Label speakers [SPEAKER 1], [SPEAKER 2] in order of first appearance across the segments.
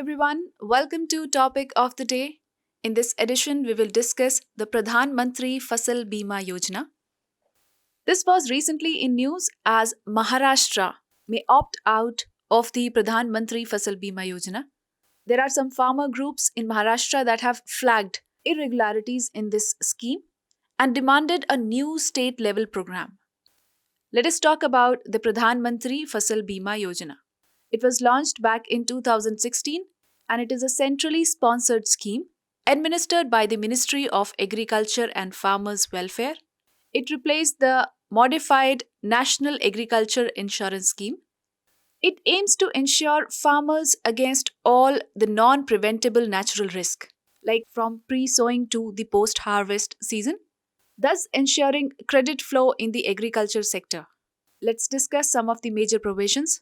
[SPEAKER 1] everyone, welcome to Topic of the Day. In this edition, we will discuss the Pradhan Mantri Fasal Bima Yojana. This was recently in news as Maharashtra may opt out of the Pradhan Mantri Fasal Bima Yojana. There are some farmer groups in Maharashtra that have flagged irregularities in this scheme and demanded a new state-level program. Let us talk about the Pradhan Mantri Fasal Bima Yojana. It was launched back in 2016 and it is a centrally sponsored scheme administered by the Ministry of Agriculture and Farmers Welfare. It replaced the modified National Agriculture Insurance Scheme. It aims to insure farmers against all the non-preventable natural risk, like from pre-sowing to the post-harvest season, thus ensuring credit flow in the agriculture sector. Let's discuss some of the major provisions.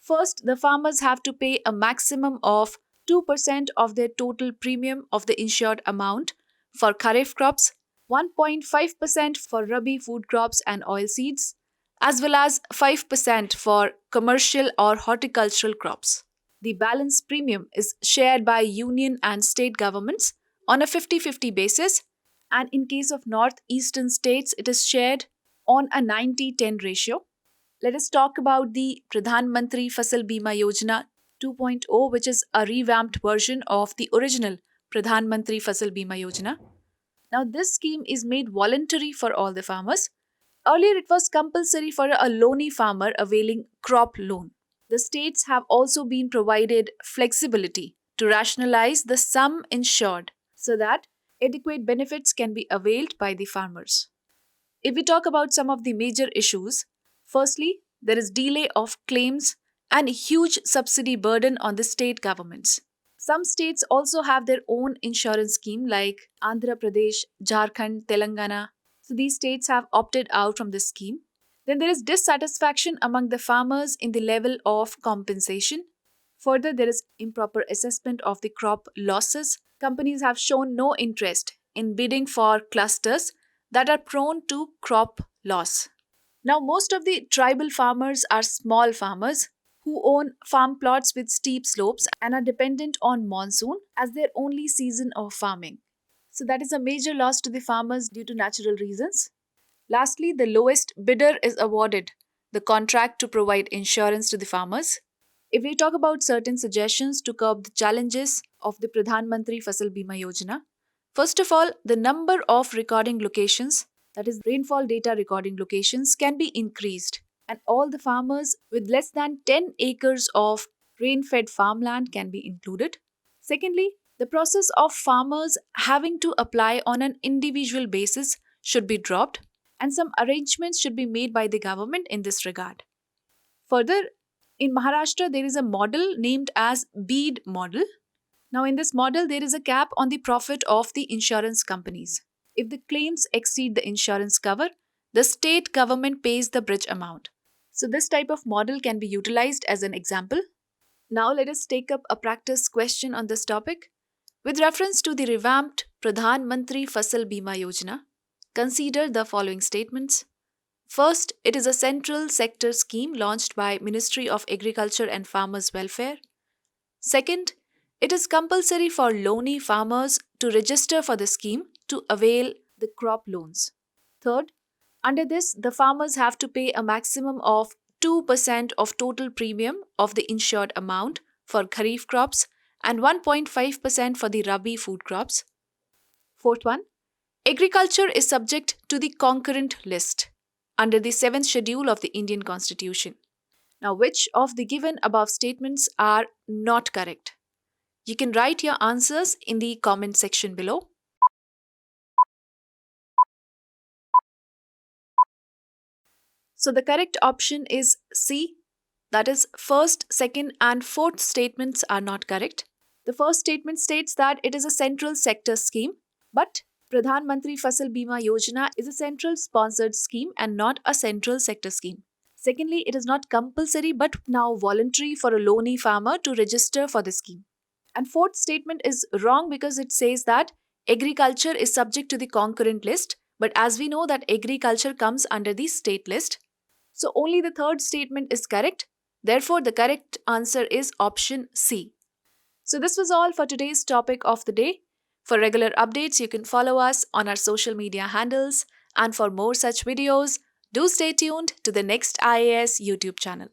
[SPEAKER 1] First, the farmers have to pay a maximum of 2% of their total premium of the insured amount for kharif crops, 1.5% for rabi food crops and oilseeds, as well as 5% for commercial or horticultural crops. The balance premium is shared by union and state governments on a 50-50 basis, and in case of northeastern states, it is shared on a 90-10 ratio. Let us talk about the Pradhan Mantri Fasal Bima Yojana 2.0, which is a revamped version of the original Pradhan Mantri Fasal Bima Yojana. Now, this scheme is made voluntary for all the farmers. Earlier, it was compulsory for a loanee farmer availing crop loan. The states have also been provided flexibility to rationalize the sum insured so that adequate benefits can be availed by the farmers. If we talk about some of the major issues, firstly, there is delay of claims and huge subsidy burden on the state governments. Some states also have their own insurance scheme like Andhra Pradesh, Jharkhand, Telangana. So these states have opted out from this scheme. Then there is dissatisfaction among the farmers in the level of compensation. Further, there is improper assessment of the crop losses. Companies have shown no interest in bidding for clusters that are prone to crop loss. Now, most of the tribal farmers are small farmers who own farm plots with steep slopes and are dependent on monsoon as their only season of farming. So that is a major loss to the farmers due to natural reasons. Lastly, the lowest bidder is awarded the contract to provide insurance to the farmers. If we talk about certain suggestions to curb the challenges of the Pradhan Mantri Fasal Bima Yojana, first of all, the number of recording locations, that is rainfall data recording locations, can be increased and all the farmers with less than 10 acres of rain-fed farmland can be included. Secondly, the process of farmers having to apply on an individual basis should be dropped and some arrangements should be made by the government in this regard. Further, in Maharashtra, there is a model named as Bima Model. Now, in this model, there is a cap on the profit of the insurance companies. If the claims exceed the insurance cover, the state government pays the bridge amount. So this type of model can be utilized as an example. Now let us take up a practice question on this topic. With reference to the revamped Pradhan Mantri Fasal Bima Yojana, consider the following statements. First, it is a central sector scheme launched by Ministry of Agriculture and Farmers Welfare. Second, it is compulsory for loanee farmers to register for the scheme to avail the crop loans. Third, under this, the farmers have to pay a maximum of 2% of total premium of the insured amount for kharif crops and 1.5% for the rabi food crops. Fourth one, agriculture is subject to the concurrent list under the 7th schedule of the Indian Constitution. Now, which of the given above statements are not correct? You can write your answers in the comment section below. So the correct option is C, that is first, second and fourth statements are not correct. The first statement states that it is a central sector scheme, but Pradhan Mantri Fasal Bima Yojana is a central sponsored scheme and not a central sector scheme. Secondly, it is not compulsory but now voluntary for a loanee farmer to register for the scheme. And fourth statement is wrong because it says that agriculture is subject to the concurrent list, but as we know that agriculture comes under the state list. So only the third statement is correct. Therefore, the correct answer is option C. So this was all for today's topic of the day. For regular updates, you can follow us on our social media handles, and for more such videos, do stay tuned to the next IAS YouTube channel.